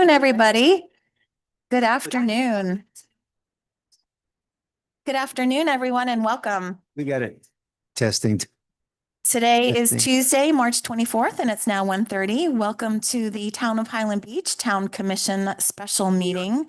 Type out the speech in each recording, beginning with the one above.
afternoon, everybody. Good afternoon. Good afternoon, everyone, and welcome. We got it. Testing. Today is Testing. Tuesday, March 24th, and it's now 1:30. Welcome to the Town of Highland Beach Town Commission special meeting.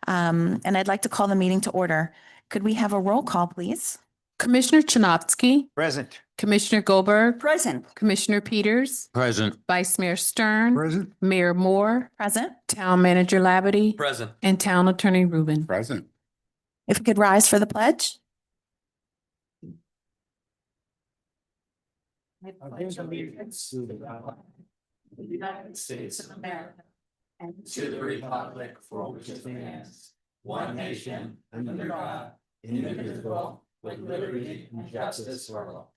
And I'd like to call the meeting to order. Could we have a roll call, please? Commissioner Chinovsky, Present. Commissioner Goldberg, Present. Commissioner Peters, Present. Vice Mayor Stern, Present. Mayor Moore, Present. Town Manager Labadie, Present. and Town Attorney Rubin. Present. If we could rise for the pledge. Allegiance to the flag of the United States of America and to the republic for which it stands, one nation, under God, indivisible, with liberty and justice for all.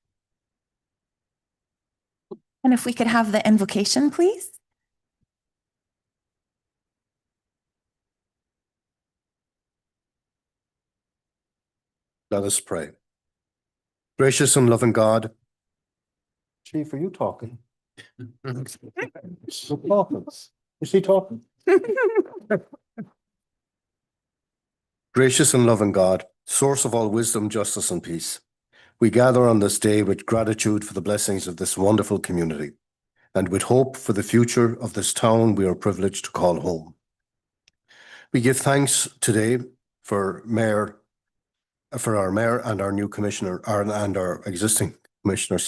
And if we could have the invocation, please. Let us pray. Gracious and loving God. Chief, are you talking? Is he talking? Gracious and loving God, source of all wisdom, justice, and peace, we gather on this day with gratitude for the blessings of this wonderful community and with hope for the future of this town we are privileged to call home. We give thanks today for our mayor and our new commissioner, and our existing commissioner,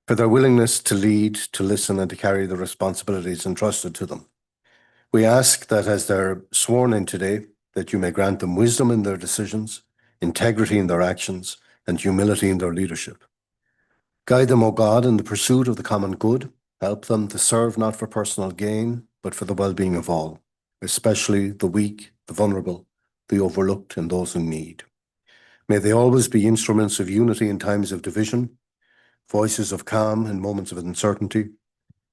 for their willingness to lead, to listen, and to carry the responsibilities entrusted to them. We ask that as they're sworn in today, that you may grant them wisdom in their decisions, integrity in their actions, and humility in their leadership. Guide them, O God, in the pursuit of the common good. Help them to serve not for personal gain, but for the well-being of all, especially the weak, the vulnerable, the overlooked, and those in need. May they always be instruments of unity in times of division, voices of calm in moments of uncertainty,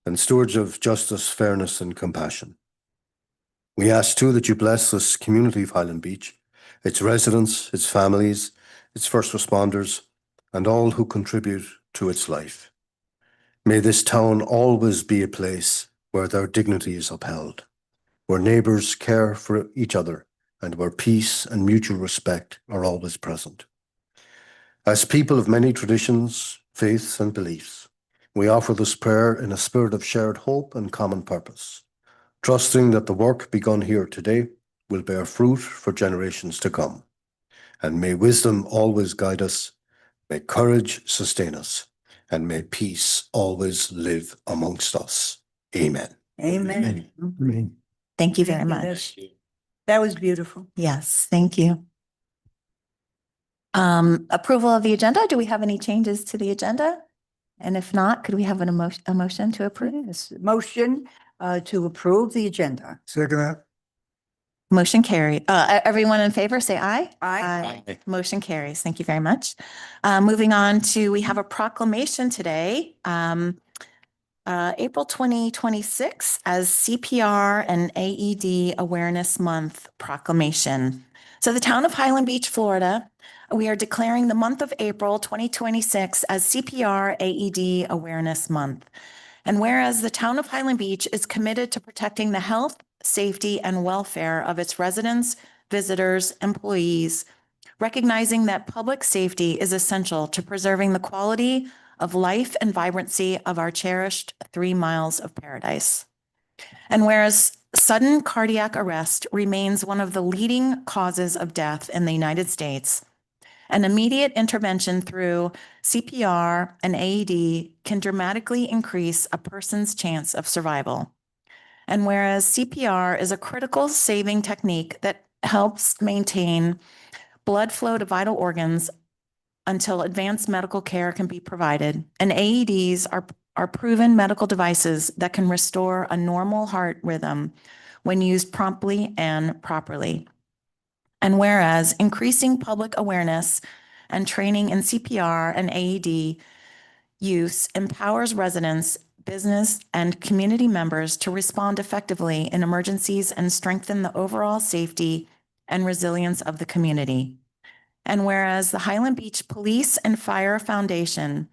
and stewards of justice, fairness, and compassion. We ask too that you bless this community of Highland Beach, its residents, its families, its first responders, and all who contribute to its life. May this town always be a place where their dignity is upheld, where neighbours care for each other, and where peace and mutual respect are always present. As people of many traditions, faiths, and beliefs, we offer this prayer in a spirit of shared hope and common purpose, trusting that the work begun here today will bear fruit for generations to come. And may wisdom always guide us, may courage sustain us, and may peace always live amongst us. Amen. Amen. Amen. Thank you very Thank you. much. That was beautiful. Yes, thank you. Approval of the agenda. Do we have any changes to the agenda? And if not, could we have a motion to approve? Yes. Motion to approve the agenda. Second that. Motion carried. Everyone in favor, say aye. Aye. Motion carries. Thank you very much. Moving on to, we have a proclamation today, April 2026 as CPR and AED Awareness Month proclamation. So the town of Highland Beach, Florida, we are declaring the month of April 2026 as CPR AED Awareness Month. And whereas the town of Highland Beach is committed to protecting the health, safety, and welfare of its residents, visitors, employees, recognizing that public safety is essential to preserving the quality of life and vibrancy of our cherished 3 miles of paradise. And whereas sudden cardiac arrest remains one of the leading causes of death in the United States, an immediate intervention through CPR and AED can dramatically increase a person's chance of survival. And whereas CPR is a critical saving technique that helps maintain blood flow to vital organs until advanced medical care can be provided, and AEDs are proven medical devices that can restore a normal heart rhythm when used promptly and properly. And whereas increasing public awareness and training in CPR and AED use empowers residents, business, and community members to respond effectively in emergencies and strengthen the overall safety and resilience of the community. And whereas the Highland Beach Police and Fire Foundation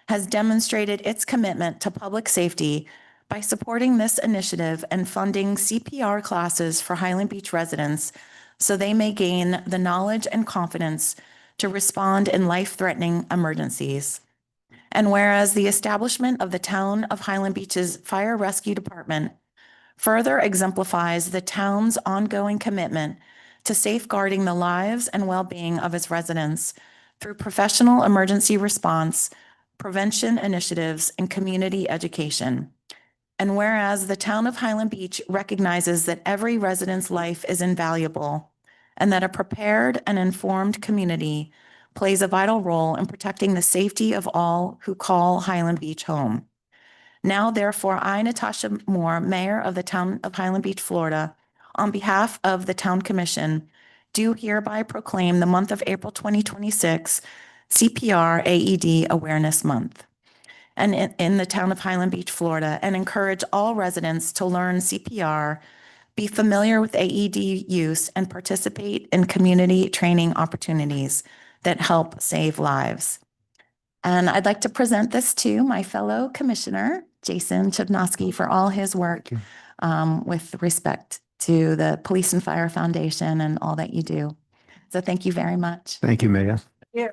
has demonstrated its commitment to public safety By supporting this initiative and funding CPR classes for Highland Beach residents so they may gain the knowledge and confidence to respond in life-threatening emergencies. And whereas the establishment of the Town of Highland Beach's Fire Rescue Department further exemplifies the town's ongoing commitment to safeguarding the lives and well-being of its residents through professional emergency response, prevention initiatives, and community education. And whereas the Town of Highland Beach recognizes that every resident's life is invaluable and that a prepared and informed community plays a vital role in protecting the safety of all who call Highland Beach home. Now, therefore, I, Natasha Moore, Mayor of the Town of Highland Beach, Florida, on behalf of the Town Commission, do hereby proclaim the month of April 2026 CPR AED Awareness Month and in the Town of Highland Beach, Florida, and encourage all residents to learn CPR, be familiar with AED use, and participate in community training opportunities that help save lives. And I'd like to present this to my fellow commissioner, Jason Chudnovsky, for all his work with respect to the Police and Fire Foundation and all that you do. So thank you very much. Thank you, Mayor. Yeah.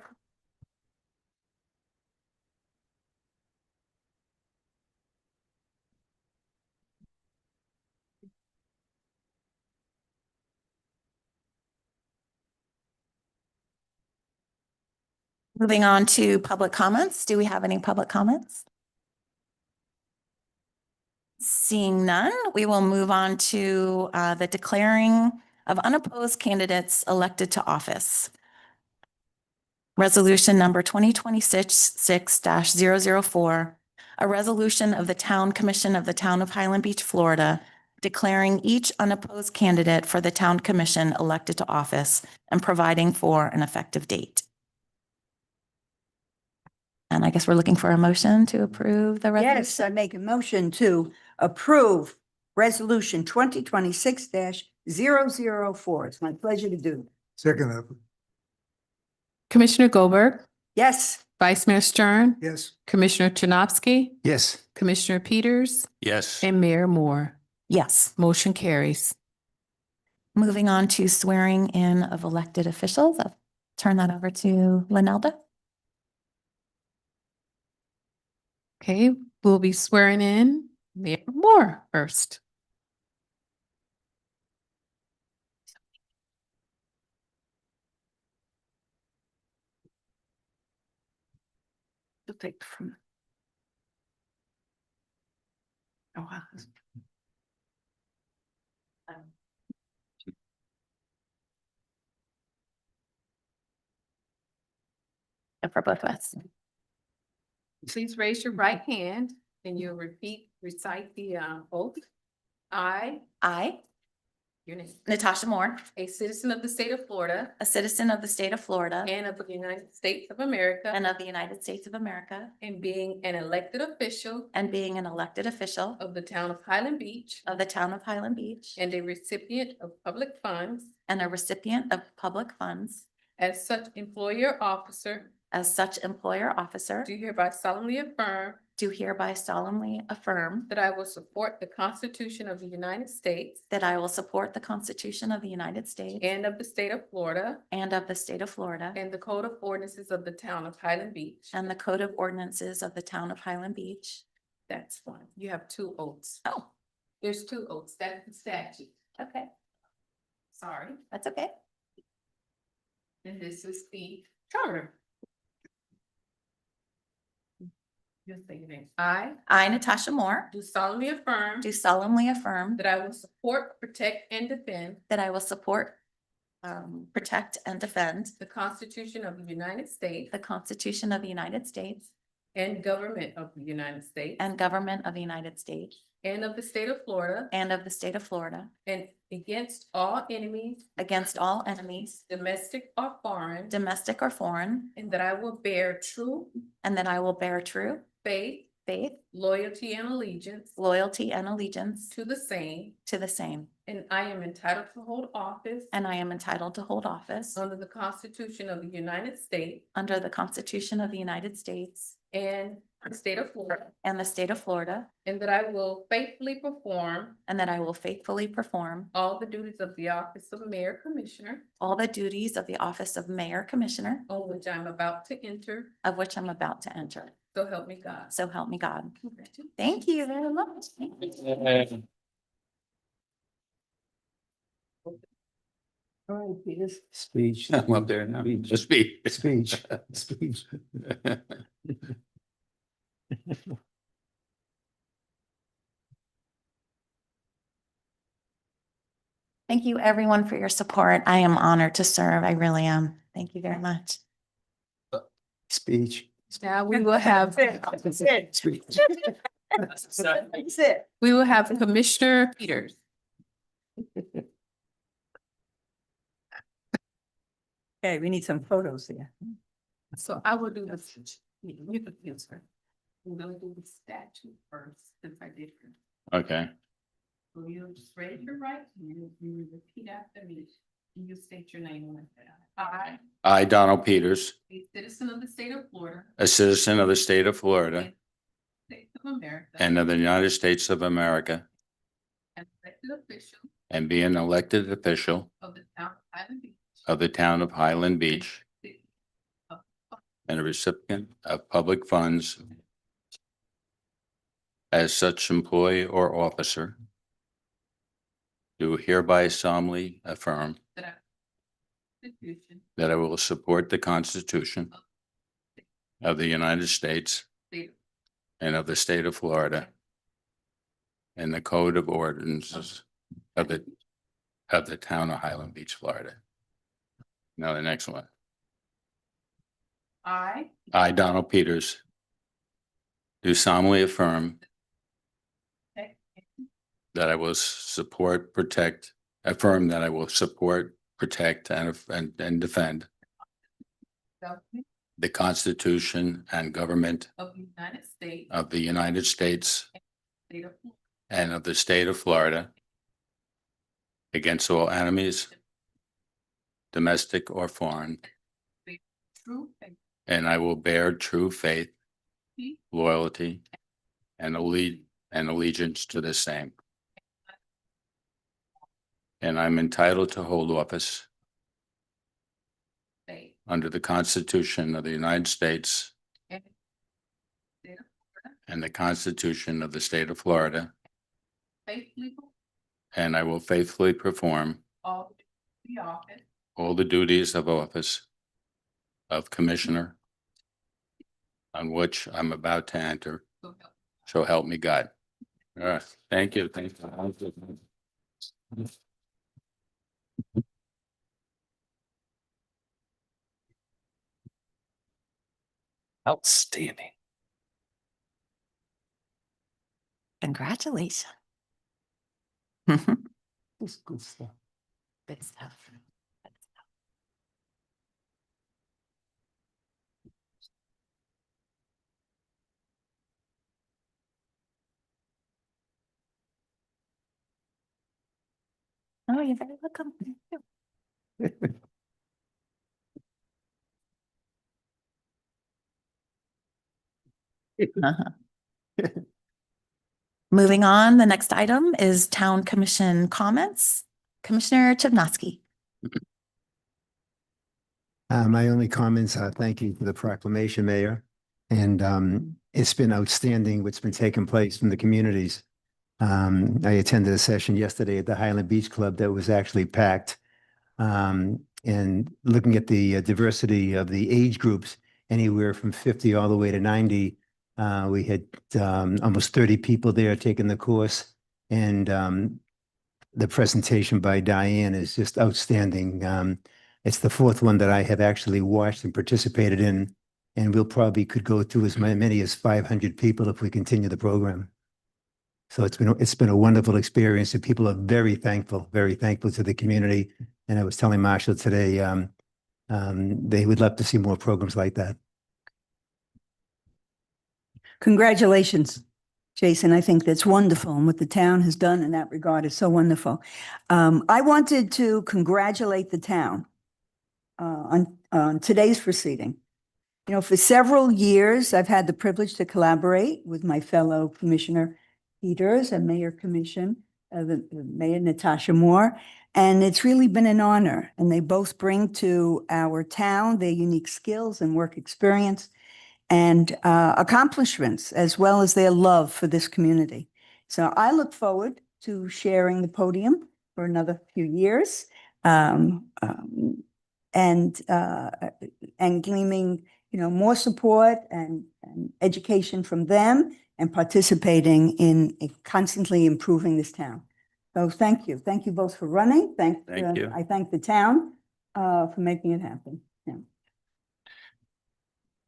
Moving on to public comments. Do we have any public comments? Seeing none, we will move on to the declaring of unopposed candidates elected to office. Resolution number 2026-6-004, a resolution of the Town Commission of the Town of Highland Beach, Florida, declaring each unopposed candidate for the Town Commission elected to office and providing for an effective date. And I guess we're looking for a motion to approve the resolution. Yes, I make a motion to approve Resolution 2026-004. It's my pleasure to do. Second. Commissioner Goldberg, Yes. Vice Mayor Stern, Yes. Commissioner Chudnovsky, Yes. Commissioner Peters, Yes. and Mayor Moore. Yes. Motion carries. Moving on to swearing in of elected officials. I'll turn that over to Linelda. Okay, we'll be swearing in Mayor Moore first. You'll take from. Oh, wow. For both of us. Please raise your right hand and you'll recite the oath. I, I, your name, Natasha Moore, a citizen of the state of Florida a citizen of the state of Florida and of the United States of America, and of the United States of America, and being an elected official and being an elected official of the town of Highland Beach of the Town of Highland Beach and a recipient of public funds, and a recipient of public funds, as such employer officer, as such employer officer, do hereby solemnly affirm do hereby solemnly affirm that I will support the Constitution of the United States that I will support the Constitution of the United States and of the state of Florida and of the state of Florida and the code of ordinances of the town of Highland Beach. and the code of ordinances of the Town of Highland Beach. That's one. You have two oaths. Oh, There's two oaths. That's the statute. okay. Sorry. That's okay. And this is the charter. Just say your name. I I, Natasha Moore, do solemnly affirm do solemnly affirm that I will support, protect, and defend that I will support, protect, and defend the Constitution of the United States the Constitution of the United States and government of the United States and government of the United States and of the state of Florida and of the state of Florida and against all enemies, against all enemies, domestic or foreign, domestic or foreign, and that I will bear true and that I will bear true faith, faith, loyalty, and allegiance loyalty, and allegiance to the same, to the same. and I am entitled to hold office And I am entitled to hold office under the Constitution of the United States under the Constitution of the United States and the state of Florida, and the state of Florida, and that I will faithfully perform and that I will faithfully perform all the duties of the office of Mayor Commissioner, all the duties of the office of Mayor Commissioner, on which I'm about to enter. of which I'm about to enter. So help me God. So help me God. Congratulations. Thank you very much. Thank you. All right, Peter. Speech. I'm up there now. Just be. Speech. Speech. Thank you, everyone, for your support. I am honored to serve. I really am. Thank you very much. Speech. Now we will have, Speech. That's it. we will have Commissioner Peters. Okay, we need some photos here. So I will do this. You can answer. I'm gonna do the statute first, since I did. Okay. So you just raise your right hand, you repeat after me, and you state your name like that. I, Donald Peters, A citizen of the state of Florida. a citizen of the state of Florida States of America. and of the United States of America, And elected official and be an elected official of the town of Highland Beach. of the town of Highland Beach City of- and a recipient of public funds as such employee or officer, do hereby solemnly affirm That I. Constitution. that I will support the Constitution of the United States State. and of the state of Florida and the code of ordinances of the town of Highland Beach, Florida. Now the next one. I. I, Donald Peters, do solemnly affirm that I will support, protect, affirm that I will support, protect, and defend Government the Constitution and government of the United States. of the United States State of Florida. and of the state of Florida against all enemies, domestic or foreign, True faith. and I will bear true faith, loyalty, and allegiance to the same. And I'm entitled to hold office State. under the Constitution of the United States And. State of Florida. and the Constitution of the state of Florida, Faithfully. and I will faithfully perform All the office. all the duties of office of Commissioner on which I'm about to enter. So help. So help me God. All right, thank you. Thank you. Outstanding. Congratulations. Good That's good stuff. stuff. Oh, you're very welcome. Thank you. Uh-huh. Moving on, the next item is Town Commission comments. Commissioner Chibnowski. My only comments are thank you for the proclamation, Mayor. And it's been outstanding what's been taking place from the communities. I attended a session yesterday at the Highland Beach Club that was actually packed. And looking at the diversity of the age groups, anywhere from 50 all the way to 90, we had almost 30 people there taking the course. And the presentation by Diane is just outstanding. It's the fourth one that I have actually watched and participated in, and we'll probably could go through as many as 500 people if we continue the program. So it's been a wonderful experience, and people are very thankful to the community. And I was telling Marshall today, they would love to see more programs like that. Congratulations, Jason. I think that's wonderful. And what the town has done in that regard is so wonderful. I wanted to congratulate the town on today's proceeding. You know, for several years, I've had the privilege to collaborate with my fellow Commissioner Peters and Mayor Commission, the Mayor Natasha Moore, and it's really been an honor. And they both bring to our town their unique skills and work experience and accomplishments, as well as their love for this community. So I look forward to sharing the podium for another few years and gleaming, you know, more support and education from them and participating in constantly improving this town. So thank you. Thank you both for running. Thank you. I thank the town for making it happen. Yeah.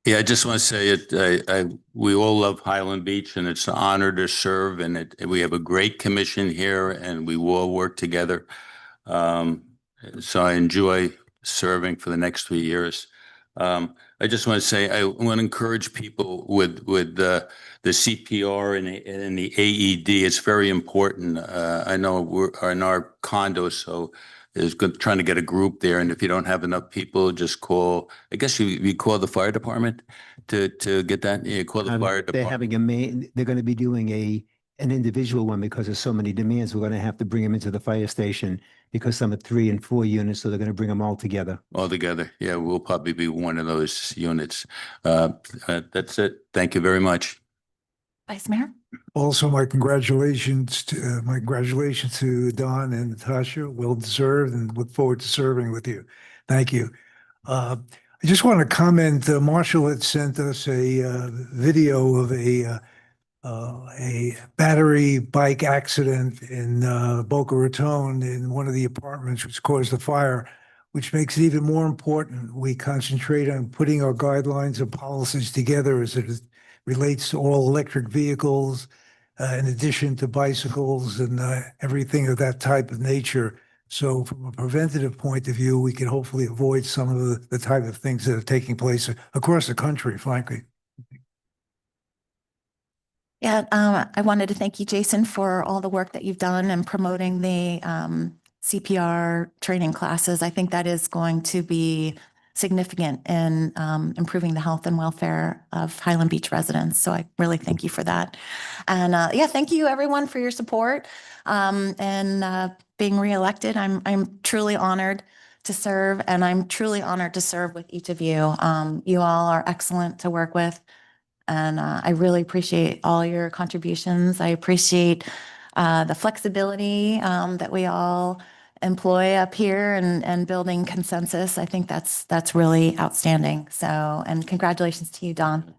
Yeah, I just want to say it, we all love Highland Beach and it's an honor to serve and we have a great commission here and we will all work together. So I enjoy serving for the next 3 years. I just want to say, I want to encourage people with the CPR and the AED. It's very important. I know we're in our condo, so trying to get a group there. And if you don't have enough people, just call, I guess you call the fire department to get that. You call the fire They're department. having they're going to be doing an individual one because there's so many demands. We're going to have to bring them into the fire station because some are 3 and 4 units, so they're going to bring them all together. All together. Yeah, we'll probably be one of those units. That's it. Thank you very much. Vice Mayor? Also, my congratulations to Don and Natasha. Well deserved, and look forward to serving with you. Thank you. I just want to comment. Marshall had sent us a video of a battery bike accident in Boca Raton in one of the apartments, which caused the fire. Which makes it even more important. We concentrate on putting our guidelines and policies together as it relates to all electric vehicles, in addition to bicycles and everything of that type of nature. So from a preventative point of view, we can hopefully avoid some of the type of things that are taking place across the country, frankly. Yeah, I wanted to thank you, Jason, for all the work that you've done in promoting the CPR training classes. I think that is going to be significant in improving the health and welfare of Highland Beach residents. So I really thank you for that. And yeah, thank you everyone for your support and being reelected. I'm truly honored to serve, and I'm truly honored to serve with each of you. You all are excellent to work with. And I really appreciate all your contributions. I appreciate the flexibility that we all employ up here and building consensus. I think that's really outstanding. So, and congratulations to you, Don.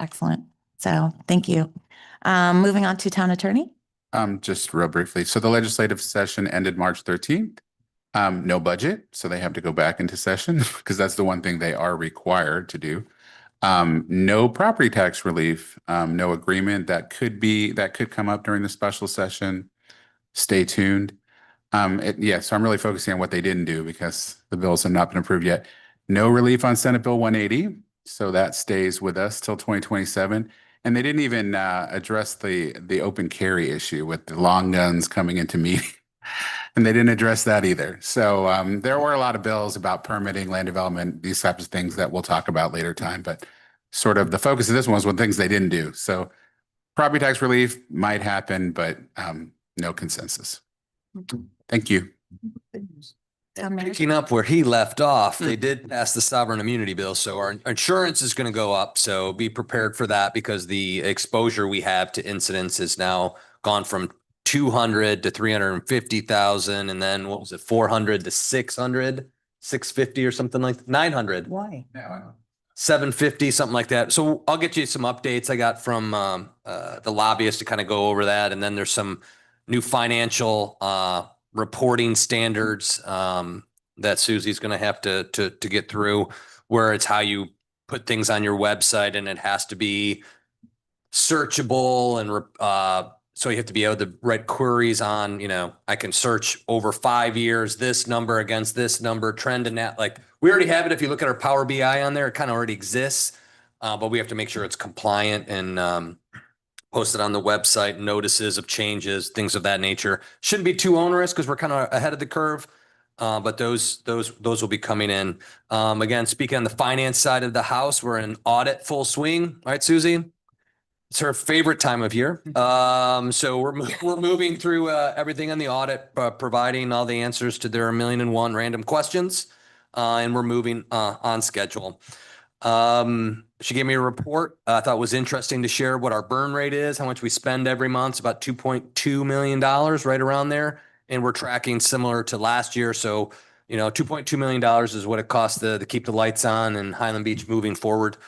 Excellent. So thank you. Moving on to Town Attorney. Just real briefly. So the legislative session ended March 13th. No budget, so they have to go back into session because that's the one thing they are required to do. No property tax relief, no agreement that could come up during the special session. Stay tuned. So I'm really focusing on what they didn't do because the bills have not been approved yet. No relief on Senate Bill 180. So that stays with us till 2027. And they didn't even address the open carry issue with the long guns coming into meeting. And they didn't address that either. So there were a lot of bills about permitting, land development, these types of things that we'll talk about later time. But sort of the focus of this one was things they didn't do. So property tax relief might happen, but no consensus. Thank you. Picking up where he left off, they did pass the sovereign immunity bill. So our insurance is going to go up. So be prepared for that because the exposure we have to incidents is now gone from 200 to 350,000. And then what was it? 400 to 600, 650 or something like that. 900. Why? 750, something like that. So I'll get you some updates I got from the lobbyist to kind of go over that. And then there's some new financial reporting standards that Susie's going to have to get through, where it's how you put things on your website and it has to be searchable. And so you have to be able to write queries on, I can search over 5 years, this number against this number, trend and that. Like we already have it. If you look at our Power BI on there, it kind of already exists, but we have to make sure it's compliant and posted on the website, notices of changes, things of that nature. Shouldn't be too onerous because we're kind of ahead of the curve. But those will be coming in. Again, speaking on the finance side of the house, we're in audit full swing, right, Susie? It's her favorite time of year. So we're moving through everything on the audit, providing all the answers to their 1,000,001 random questions, and we're moving on schedule. She gave me a report. I thought it was interesting to share what our burn rate is, how much we spend every month. It's about $2.2 million, right around there, and we're tracking similar to last year. So, $2.2 million is what it costs to keep the lights on and Highland Beach moving forward.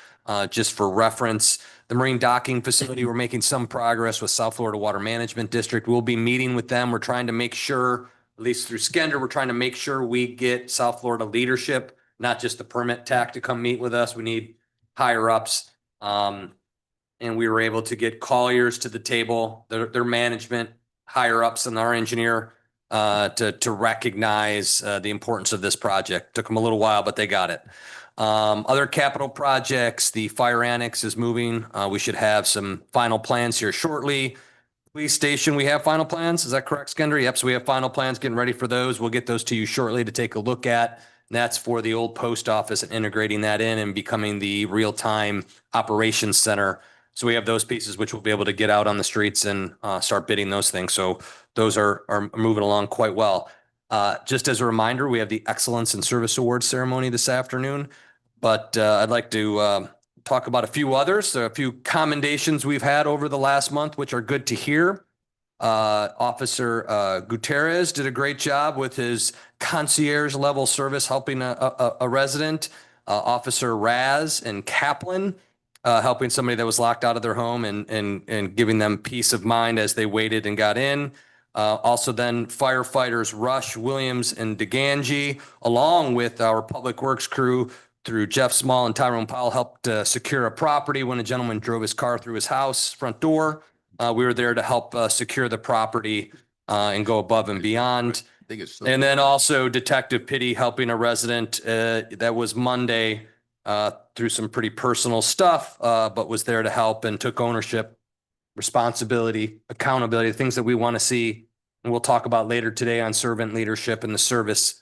Just for reference, the marine docking facility, we're making some progress with South Florida Water Management District. We'll be meeting with them. We're trying to make sure, at least through Skender, we're trying to make sure we get South Florida leadership, not just the permit tech to come meet with us. We need higher ups. And we were able to get Colliers to the table, their management, higher ups and our engineer, to recognize the importance of this project. Took them a little while, but they got it. Other capital projects, the fire annex is moving. We should have some final plans here shortly. Police station, we have final plans. Is that correct, Skender? Yep. So we have final plans, getting ready for those. We'll get those to you shortly to take a look at. And that's for the old post office and integrating that in and becoming the real-time operations center. So we have those pieces which we'll be able to get out on the streets and start bidding those things. So those are moving along quite well. Just as a reminder, we have the Excellence in Service Awards ceremony this afternoon. But I'd like to talk about a few others. There are a few commendations we've had over the last month, which are good to hear. Officer Gutierrez did a great job with his concierge level service, helping a resident. Officer Raz and Kaplan, helping somebody that was locked out of their home and giving them peace of mind as they waited and got in. Also then firefighters Rush, Williams, and DeGangi, along with our public works crew through Jeff Small and Tyrone Powell, helped secure a property when a gentleman drove his car through his house front door. We were there to help secure the property and go above and beyond. And then also Detective Pitty helping a resident that was Monday through some pretty personal stuff, but was there to help and took ownership, responsibility, accountability, things that we want to see. And we'll talk about later today on servant leadership and the service.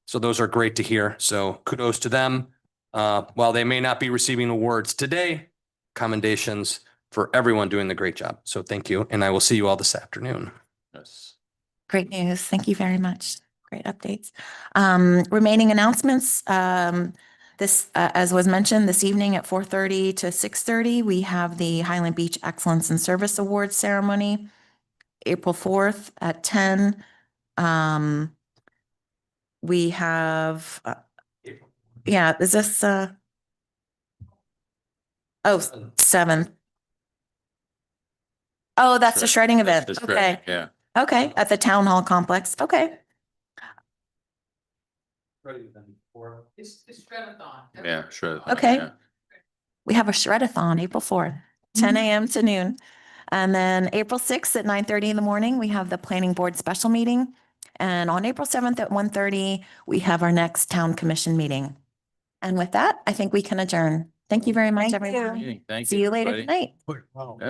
So those are great to hear. So kudos to them. While they may not be receiving awards today, commendations for everyone doing the great job. So thank you. And I will see you all this afternoon. Yes. Great news. Thank you very much. Great updates. Remaining announcements. As was mentioned, this evening at 4:30 to 6:30, we have the Highland Beach Excellence in Service Awards ceremony. April 4th at 10. We have, is this, 7th. Oh, that's a shredding event. That's Okay. correct, yeah. Okay, at the Town Hall complex. Okay. It's shredathon. Yeah, sure. Okay. Yeah. We have a shredathon, April 4th, 10 a.m. to noon. And then April 6th at 9:30 in the morning, we have the planning board special meeting. And on April 7th at 1:30, we have our next town commission meeting. And with that, I think we can adjourn. Thank you very much, Thank you. everyone. Thank you. See you later everybody. tonight. Wow. Yeah.